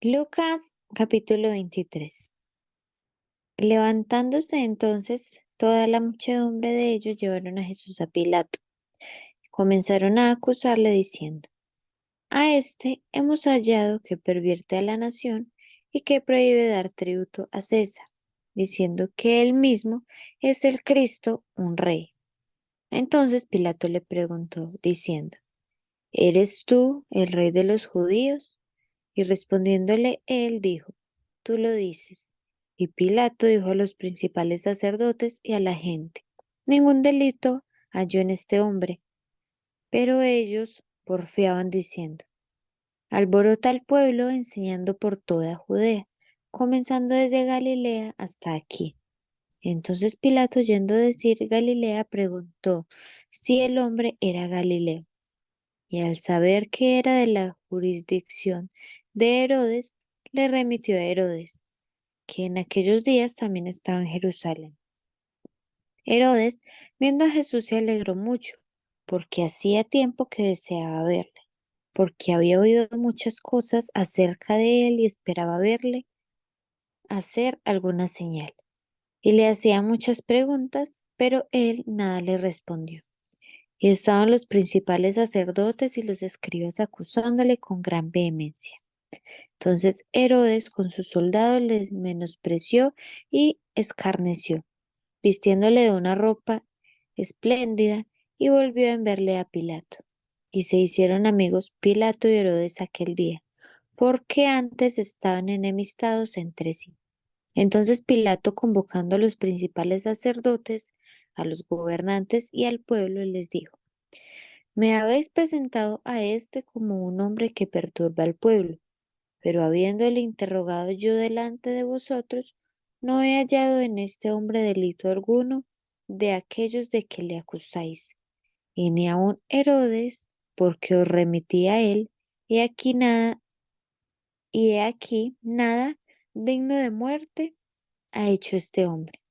Lucas capítulo 23. Levantándose entonces toda la muchedumbre de ellos llevaron a Jesús a Pilato. Comenzaron a acusarle diciendo: A este hemos hallado que pervierte a la nación y que prohíbe dar tributo a César, diciendo que él mismo es el Cristo, un rey. Entonces Pilato le preguntó, diciendo: ¿Eres tú el rey de los judíos? Y respondiéndole él dijo: Tú lo dices. Y Pilato dijo a los principales sacerdotes y a la gente: Ningún delito halló en este hombre. Pero ellos porfiaban diciendo: Alborota al pueblo enseñando por toda Judea, comenzando desde Galilea hasta aquí. Entonces Pilato, oyendo decir Galilea, preguntó si el hombre era Galileo. Y al saber que era de la jurisdicción de Herodes, le remitió a Herodes, que en aquellos días también estaba en Jerusalén. Herodes, viendo a Jesús, se alegró mucho, porque hacía tiempo que deseaba verle, porque había oído muchas cosas acerca de él y esperaba verle hacer alguna señal. Y le hacía muchas preguntas, pero él nada le respondió. Y estaban los principales sacerdotes y los escribas acusándole con gran vehemencia. Entonces Herodes con sus soldados les menospreció y escarneció, vistiéndole de una ropa espléndida, y volvió a enviarle a Pilato. Y se hicieron amigos Pilato y Herodes aquel día, porque antes estaban enemistados entre sí. Entonces Pilato, convocando a los principales sacerdotes, a los gobernantes y al pueblo, les dijo: Me habéis presentado a este como un hombre que perturba al pueblo, pero habiéndole interrogado yo delante de vosotros, no he hallado en este hombre delito alguno de aquellos de que le acusáis, y ni aun Herodes, porque os remití a él, he aquí nada, y he aquí nada digno de muerte ha hecho este hombre.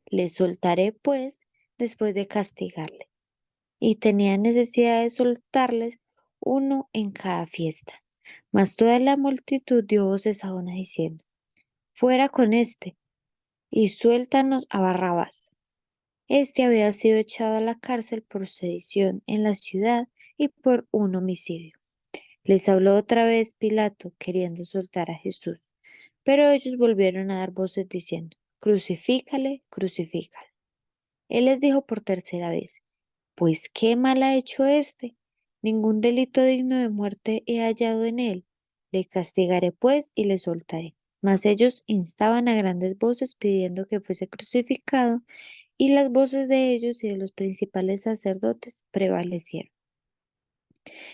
Le soltaré pues después de castigarle. Y tenía necesidad de soltarles uno en cada fiesta. Mas toda la multitud dio voces a una diciendo: Fuera con éste, y suéltanos a Barrabás. Este había sido echado a la cárcel por sedición en la ciudad y por un homicidio. Les habló otra vez Pilato, queriendo soltar a Jesús, pero ellos volvieron a dar voces diciendo: Crucifícale, crucifícale. Él les dijo por tercera vez: Pues qué mal ha hecho éste. Ningún delito digno de muerte he hallado en él. Le castigaré pues y le soltaré. Mas ellos instaban a grandes voces pidiendo que fuese crucificado, y las voces de ellos y de los principales sacerdotes prevalecieron.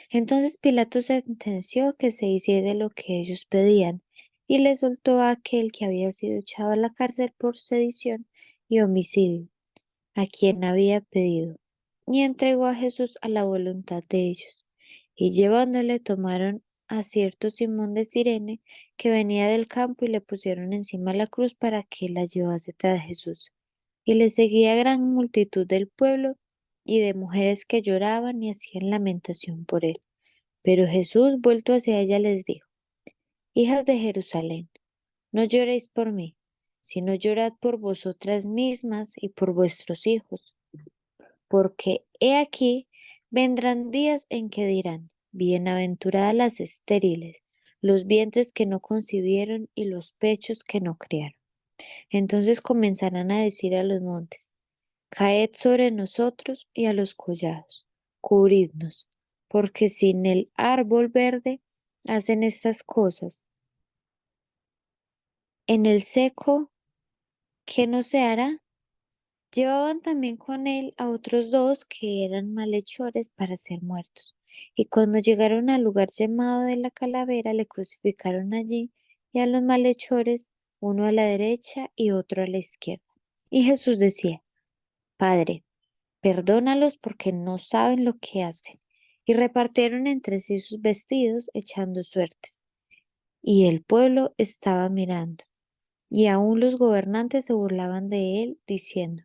Entonces Pilato sentenció que se hiciese lo que ellos pedían, y le soltó a aquel que había sido echado a la cárcel por sedición y homicidio, a quien había pedido, y entregó a Jesús a la voluntad de ellos. Y llevándole tomaron a cierto Simón de Cirene, que venía del campo, y le pusieron encima la cruz para que la llevase tras Jesús. Y le seguía gran multitud del pueblo y de mujeres que lloraban y hacían lamentación por él. Pero Jesús, vuelto hacia ella, les dijo: Hijas de Jerusalén, no lloréis por mí, sino llorad por vosotras mismas y por vuestros hijos, porque he aquí vendrán días en que dirán: Bienaventuradas las estériles, los vientres que no concibieron y los pechos que no criaron. Entonces comenzarán a decir a los montes: Caed sobre nosotros, y a los collados: Cubridnos, porque sin el árbol verde hacen estas cosas. En el seco, ¿qué no se hará? Llevaban también con él a otros dos que eran malhechores para ser muertos. Y cuando llegaron al lugar llamado de la calavera, le crucificaron allí, y a los malhechores, uno a la derecha y otro a la izquierda. Y Jesús decía: Padre, perdónalos, porque no saben lo que hacen. Y repartieron entre sí sus vestidos, echando suertes. Y el pueblo estaba mirando. Y aun los gobernantes se burlaban de él, diciendo: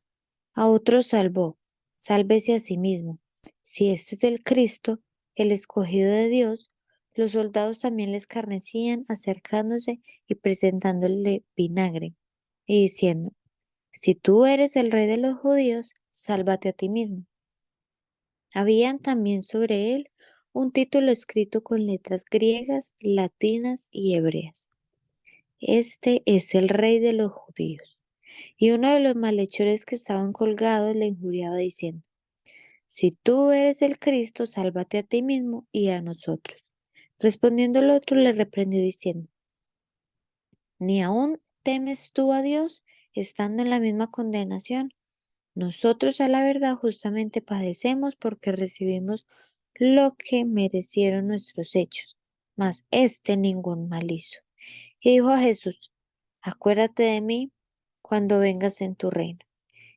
A otros salvó, sálvese a sí mismo. Si este es el Cristo, el escogido de Dios, Los soldados también le escarnecían, acercándose y presentándole vinagre, y diciendo, si tú eres el rey de los judíos, sálvate a ti mismo. Habían también sobre él un título escrito con letras griegas, latinas y hebreas. Este es el rey de los judíos. Y uno de los malhechores que estaban colgados le injuriaba diciendo, si tú eres el Cristo, sálvate a ti mismo y a nosotros. Respondiendo el otro le reprendió diciendo, ¿ni aún temes tú a Dios, estando en la misma condenación? Nosotros a la verdad justamente padecemos porque recibimos lo que merecieron nuestros hechos, mas éste ningún mal hizo. Y dijo a Jesús, acuérdate de mí cuando vengas en tu reino.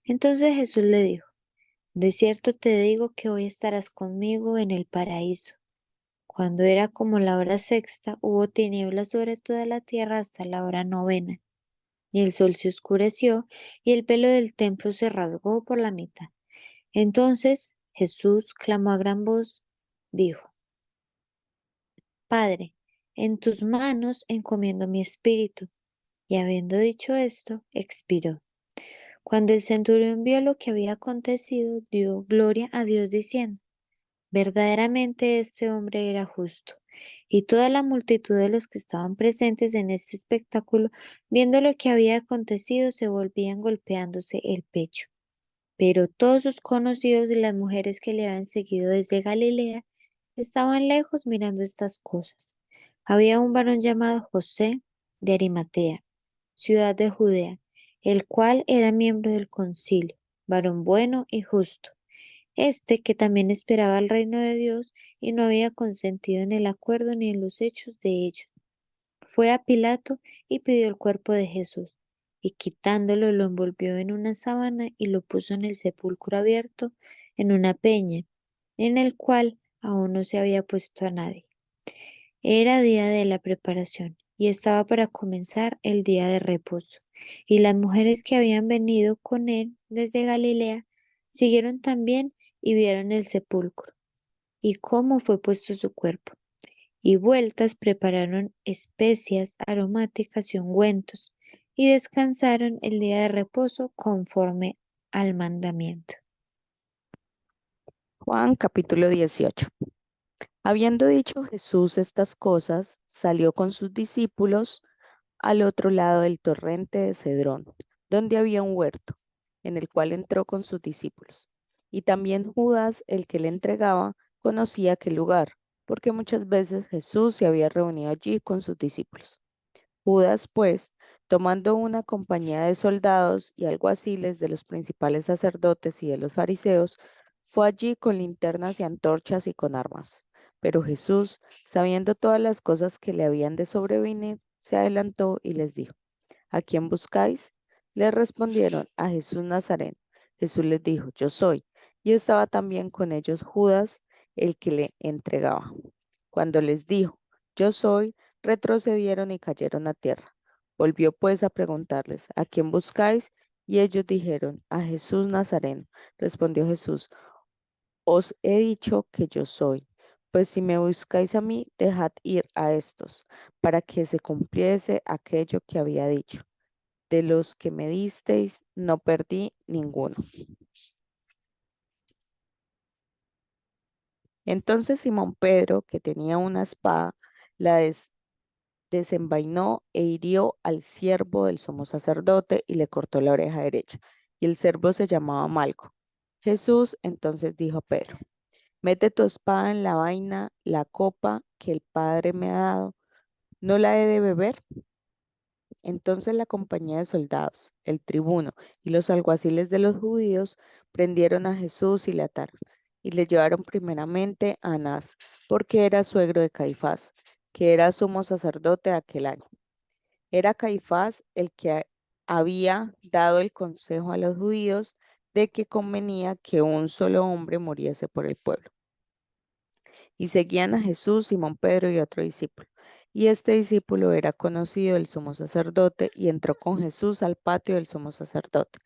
Entonces Jesús le dijo, de cierto te digo que hoy estarás conmigo en el paraíso. Cuando era como la hora sexta, hubo tinieblas sobre toda la tierra hasta la hora novena, y el sol se oscureció, y el velo del templo se rasgó por la mitad. Entonces Jesús clamó a gran voz, dijo, Padre, en tus manos encomiendo mi espíritu. Y habiendo dicho esto, expiró. Cuando el centurión vio lo que había acontecido, dio gloria a Dios diciendo, verdaderamente este hombre era justo. Y toda la multitud de los que estaban presentes en este espectáculo, viendo lo que había acontecido, se volvían golpeándose el pecho. Pero todos sus conocidos y las mujeres que le habían seguido desde Galilea estaban lejos mirando estas cosas. Había un varón llamado José de Arimatea, ciudad de Judea, el cual era miembro del concilio, varón bueno y justo. Este que también esperaba el reino de Dios y no había consentido en el acuerdo ni en los hechos de ellos. Fue a Pilato y pidió el cuerpo de Jesús, y quitándolo lo envolvió en una sábana y lo puso en el sepulcro abierto en una peña, en el cual aún no se había puesto a nadie. Era día de la preparación y estaba para comenzar el día de reposo. Y las mujeres que habían venido con él desde Galilea siguieron también y vieron el sepulcro y cómo fue puesto su cuerpo y vueltas prepararon especias aromáticas y ungüentos, y descansaron el día de reposo conforme al mandamiento. Juan capítulo 18. Habiendo dicho Jesús estas cosas, salió con sus discípulos al otro lado del torrente de Cedrón, donde había un huerto, en el cual entró con sus discípulos. Y también Judas, el que le entregaba, conocía aquel lugar, porque muchas veces Jesús se había reunido allí con sus discípulos. Judas, pues, tomando una compañía de soldados y alguaciles de los principales sacerdotes y de los fariseos, fue allí con linternas y antorchas y con armas. Pero Jesús, sabiendo todas las cosas que le habían de sobrevenir, se adelantó y les dijo, ¿a quién buscáis? Le respondieron, a Jesús Nazareno. Jesús les dijo, yo soy. Y estaba también con ellos Judas, el que le entregaba. Cuando les dijo, yo soy, retrocedieron y cayeron a tierra. Volvió pues a preguntarles, ¿a quién buscáis? Y ellos dijeron, a Jesús Nazareno. Respondió Jesús, os he dicho que yo soy. Pues si me buscáis a mí, dejad ir a estos, para que se cumpliese aquello que había dicho. De los que me disteis, no perdí ninguno. Entonces Simón Pedro, que tenía una espada, la desenvainó e hirió al siervo del sumo sacerdote y le cortó la oreja derecha. Y el siervo se llamaba Malco. Jesús entonces dijo a Pedro, mete tu espada en la vaina, la copa que el Padre me ha dado, ¿no la he de beber? Entonces la compañía de soldados, el tribuno y los alguaciles de los judíos prendieron a Jesús y le ataron, y le llevaron primeramente a Anás, porque era suegro de Caifás, que era sumo sacerdote aquel año. Era Caifás el que había dado el consejo a los judíos de que convenía que un solo hombre muriese por el pueblo. Y seguían a Jesús, Simón Pedro y otro discípulo. Y este discípulo era conocido del sumo sacerdote y entró con Jesús al patio del sumo sacerdote.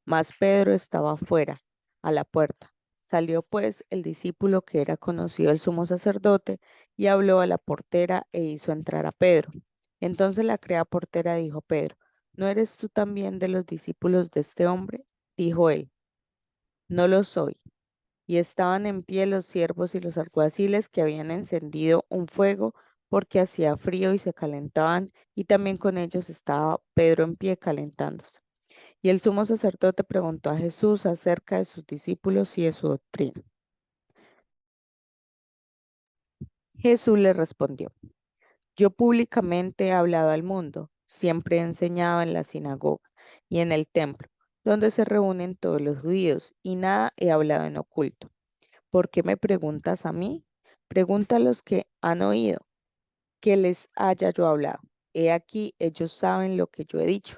Mas Pedro estaba afuera, a la puerta. Salió pues el discípulo que era conocido el sumo sacerdote y habló a la portera e hizo entrar a Pedro. Entonces la criada portera dijo a Pedro, ¿no eres tú también de los discípulos de este hombre? Dijo él, no lo soy. Y estaban en pie los siervos y los alguaciles que habían encendido un fuego porque hacía frío y se calentaban, y también con ellos estaba Pedro en pie calentándose. Y el sumo sacerdote preguntó a Jesús acerca de sus discípulos y de su doctrina. Jesús le respondió, yo públicamente he hablado al mundo, siempre he enseñado en la sinagoga y en el templo, donde se reúnen todos los judíos, y nada he hablado en oculto. ¿Por qué me preguntas a mí? Pregunta a los que han oído que les haya yo hablado. He aquí, ellos saben lo que yo he dicho.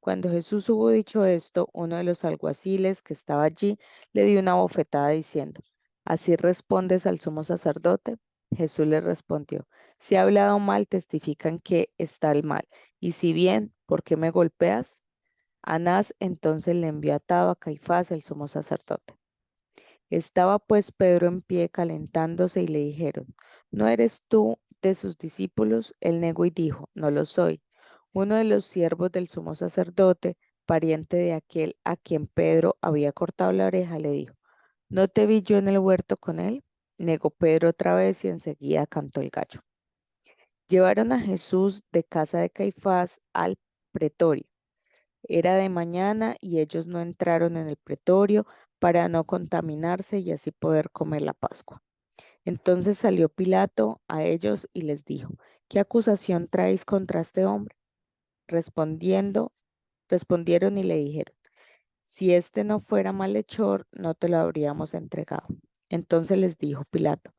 Cuando Jesús hubo dicho esto, uno de los alguaciles que estaba allí le dio una bofetada diciendo, ¿así respondes al sumo sacerdote? Jesús le respondió, si ha hablado mal, testifican que está el mal. Y si bien, ¿por qué me golpeas? Anás entonces le envió atado a Caifás, el sumo sacerdote. Estaba pues Pedro en pie calentándose y le dijeron, ¿no eres tú de sus discípulos? Él negó y dijo, no lo soy. Uno de los siervos del sumo sacerdote, pariente de aquel a quien Pedro había cortado la oreja, le dijo, ¿no te vi yo en el huerto con él? Negó Pedro otra vez y enseguida cantó el gallo. Llevaron a Jesús de casa de Caifás al pretorio. Era de mañana y ellos no entraron en el pretorio para no contaminarse y así poder comer la Pascua. Entonces salió Pilato a ellos y les dijo, ¿qué acusación traéis contra este hombre? Respondiendo, respondieron y le dijeron, si este no fuera malhechor, no te lo habríamos entregado. Entonces les dijo Pilato,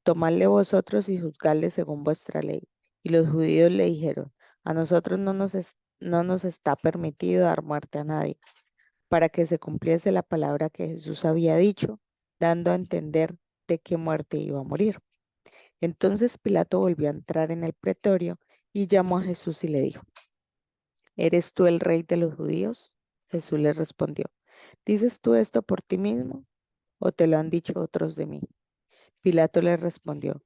tomadle vosotros y juzgadle según vuestra ley. Y los judíos le dijeron, a nosotros no nos está permitido dar muerte a nadie, para que se cumpliese la palabra que Jesús había dicho, dando a entender de qué muerte iba a morir. Entonces Pilato volvió a entrar en el pretorio y llamó a Jesús y le dijo, ¿eres tú el rey de los judíos? Jesús le respondió, ¿dices tú esto por ti mismo o te lo han dicho otros de mí? Pilato le respondió,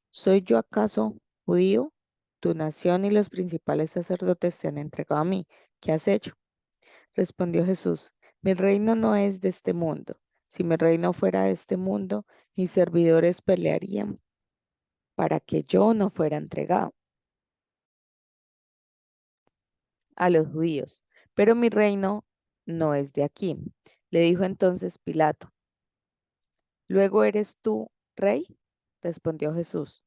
¿soy yo acaso judío? Tu nación y los principales sacerdotes te han entregado a mí. ¿Qué has hecho? Respondió Jesús, mi reino no es de este mundo. Si mi reino fuera de este mundo, mis servidores pelearían para que yo no fuera entregado a los judíos. Pero mi reino no es de aquí. Le dijo entonces Pilato, ¿luego eres tú rey? Respondió Jesús,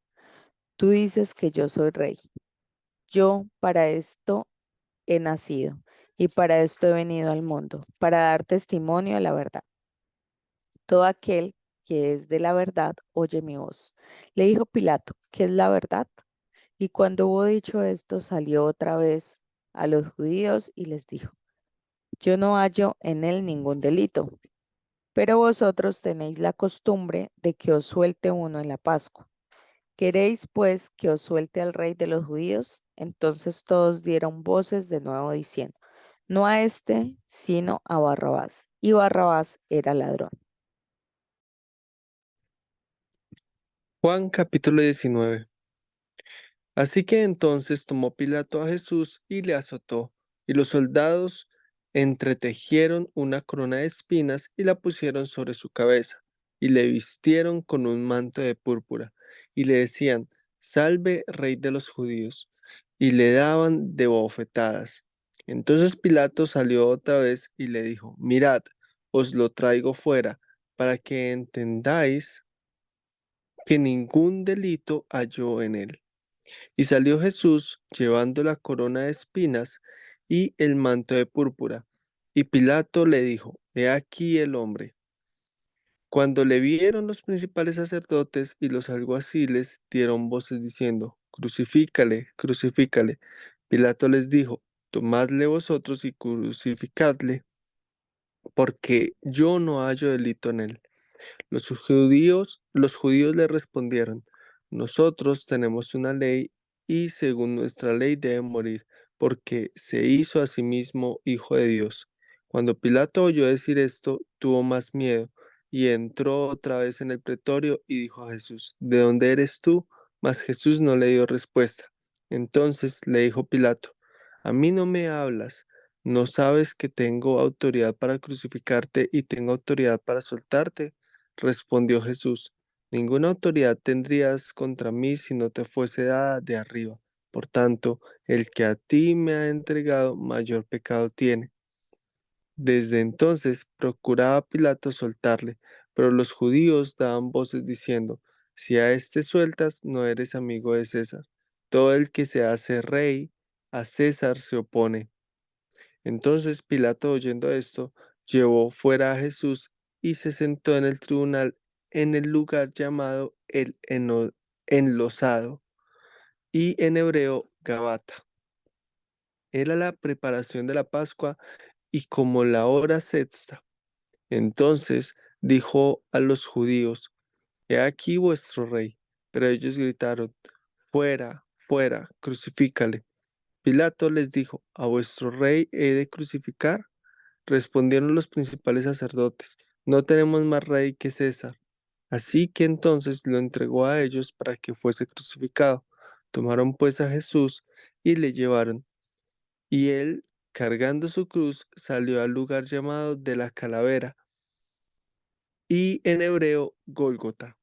tú dices que yo soy rey. Yo para esto he nacido y para esto he venido al mundo, para dar testimonio a la verdad. Todo aquel que es de la verdad oye mi voz. Le dijo Pilato, ¿qué es la verdad? Y cuando hubo dicho esto, salió otra vez a los judíos y les dijo, yo no hallo en él ningún delito, pero vosotros tenéis la costumbre de que os suelte uno en la Pascua. ¿Queréis pues que os suelte al rey de los judíos? Entonces todos dieron voces de nuevo diciendo, no a este, sino a Barrabás. Y Barrabás era ladrón. Juan capítulo 19. Así que entonces tomó Pilato a Jesús y le azotó, y los soldados entretejieron una corona de espinas y la pusieron sobre su cabeza, y le vistieron con un manto de púrpura, y le decían, Salve, Rey de los judíos, y le daban de bofetadas. Entonces Pilato salió otra vez y le dijo, Mirad, os lo traigo fuera, para que entendáis que ningún delito halló en él. Y salió Jesús llevando la corona de espinas y el manto de púrpura. Y Pilato le dijo, He aquí el hombre. Cuando le vieron los principales sacerdotes y los alguaciles, dieron voces diciendo, Crucifícale, crucifícale. Pilato les dijo, Tomadle vosotros y crucificadle, porque yo no hallo delito en él. Los judíos le respondieron, nosotros tenemos una ley y según nuestra ley debe morir, porque se hizo a sí mismo hijo de Dios. Cuando Pilato oyó decir esto, tuvo más miedo y entró otra vez en el pretorio y dijo a Jesús, ¿de dónde eres tú? Mas Jesús no le dio respuesta. Entonces le dijo Pilato, a mí no me hablas, ¿no sabes que tengo autoridad para crucificarte y tengo autoridad para soltarte? Respondió Jesús, ninguna autoridad tendrías contra mí si no te fuese dada de arriba. Por tanto, el que a ti me ha entregado, mayor pecado tiene. Desde entonces procuraba Pilato soltarle, pero los judíos daban voces diciendo, si a éste sueltas, no eres amigo de César. Todo el que se hace rey, a César se opone. Entonces Pilato, oyendo esto, llevó fuera a Jesús y se sentó en el tribunal en el lugar llamado el enlosado y en hebreo Gabata. Era la preparación de la Pascua y como la hora sexta. Entonces dijo a los judíos, he aquí vuestro rey. Pero ellos gritaron, fuera, fuera, crucifícale. Pilato les dijo, ¿a vuestro rey he de crucificar? Respondieron los principales sacerdotes, no tenemos más rey que César. Así que entonces lo entregó a ellos para que fuese crucificado. Tomaron pues a Jesús y le llevaron. Y él, cargando su cruz, salió al lugar llamado de la calavera y en hebreo Gólgota.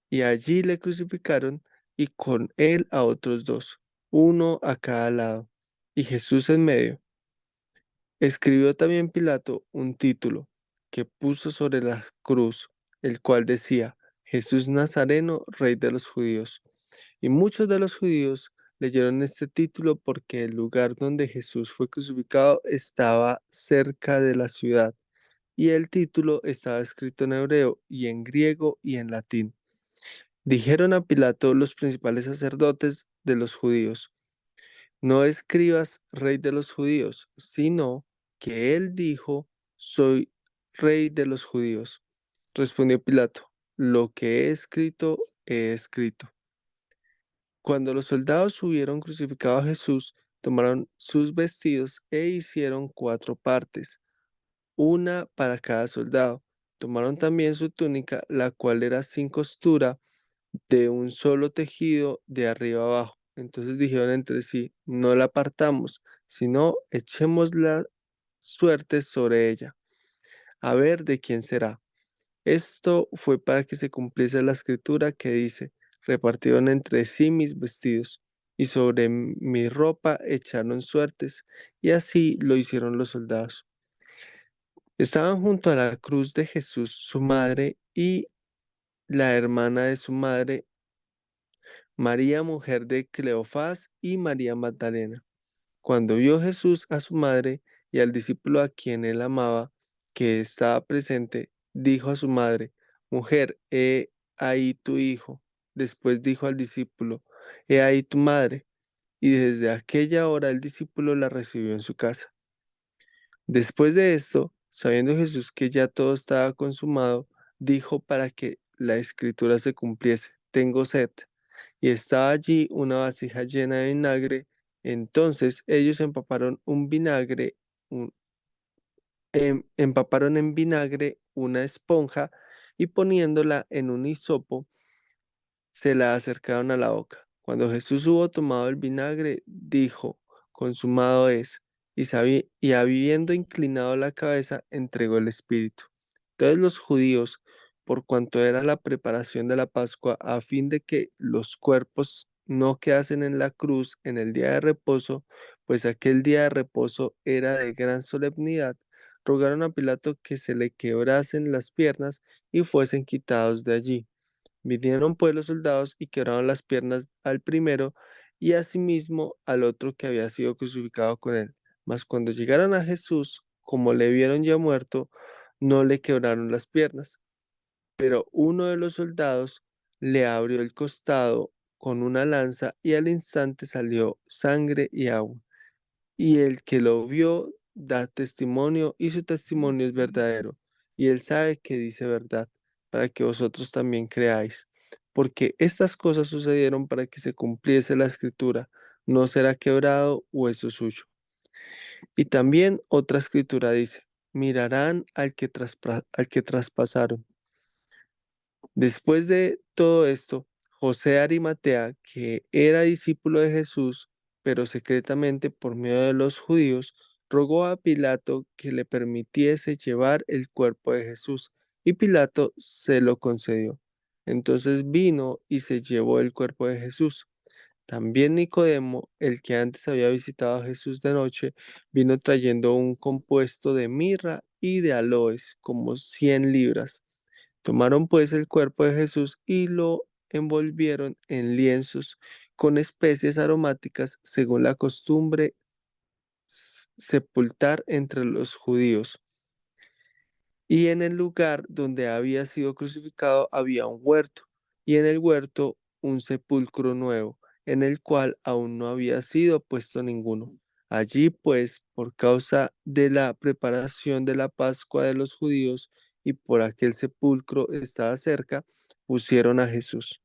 Y allí le crucificaron y con él a otros dos, uno a cada lado, y Jesús en medio. Escribió también Pilato un título que puso sobre la cruz, el cual decía, Jesús Nazareno, Rey de los Judíos. Y muchos de los judíos leyeron este título porque el lugar donde Jesús fue crucificado estaba cerca de la ciudad, y el título estaba escrito en hebreo y en griego y en latín. Dijeron a Pilato los principales sacerdotes de los judíos, no escribas rey de los judíos, sino que él dijo, soy rey de los judíos. Respondió Pilato, lo que he escrito, he escrito. Cuando los soldados hubieron crucificado a Jesús, tomaron sus vestidos e hicieron 4 partes, una para cada soldado. Tomaron también su túnica, la cual era sin costura, de un solo tejido de arriba abajo. Entonces dijeron entre sí, no la partamos, sino echemos la suerte sobre ella, a ver de quién será. Esto fue para que se cumpliese la escritura que dice, repartieron entre sí mis vestidos, y sobre mi ropa echaron suertes, y así lo hicieron los soldados. Estaban junto a la cruz de Jesús su madre y la hermana de su madre, María, mujer de Cleofás, y María Magdalena. Cuando vio Jesús a su madre y al discípulo a quien él amaba, que estaba presente, dijo a su madre, Mujer, he ahí tu hijo. Después dijo al discípulo, He ahí tu madre. Y desde aquella hora el discípulo la recibió en su casa. Después de esto, sabiendo Jesús que ya todo estaba consumado, dijo para que la escritura se cumpliese, tengo sed. Y estaba allí una vasija llena de vinagre. Entonces ellos empaparon en vinagre una esponja y poniéndola en un hisopo, se la acercaron a la boca. Cuando Jesús hubo tomado el vinagre, dijo, consumado es, y habiendo inclinado la cabeza, entregó el espíritu. Entonces los judíos, por cuanto era la preparación de la Pascua, a fin de que los cuerpos no quedasen en la cruz en el día de reposo, pues aquel día de reposo era de gran solemnidad, rogaron a Pilato que se le quebrasen las piernas y fuesen quitados de allí. Vinieron pues los soldados y quebraron las piernas al primero y asimismo al otro que había sido crucificado con él. Mas cuando llegaron a Jesús, como le vieron ya muerto, no le quebraron las piernas. Pero uno de los soldados le abrió el costado con una lanza y al instante salió sangre y agua. Y el que lo vio da testimonio y su testimonio es verdadero. Y él sabe que dice verdad, para que vosotros también creáis. Porque estas cosas sucedieron para que se cumpliese la escritura. No será quebrado hueso suyo. Y también otra escritura dice, mirarán al que traspasaron. Después de todo esto, José de Arimatea, que era discípulo de Jesús, pero secretamente por medio de los judíos, rogó a Pilato que le permitiese llevar el cuerpo de Jesús, y Pilato se lo concedió. Entonces vino y se llevó el cuerpo de Jesús. También Nicodemo, el que antes había visitado a Jesús de noche, vino trayendo un compuesto de mirra y de aloes, como 100 libras. Tomaron pues el cuerpo de Jesús y lo envolvieron en lienzos con especies aromáticas, según la costumbre sepultar entre los judíos. Y en el lugar donde había sido crucificado había un huerto, y en el huerto un sepulcro nuevo, en el cual aún no había sido puesto ninguno. Allí, pues, por causa de la preparación de la Pascua de los judíos y por aquel sepulcro estaba cerca, pusieron a Jesús.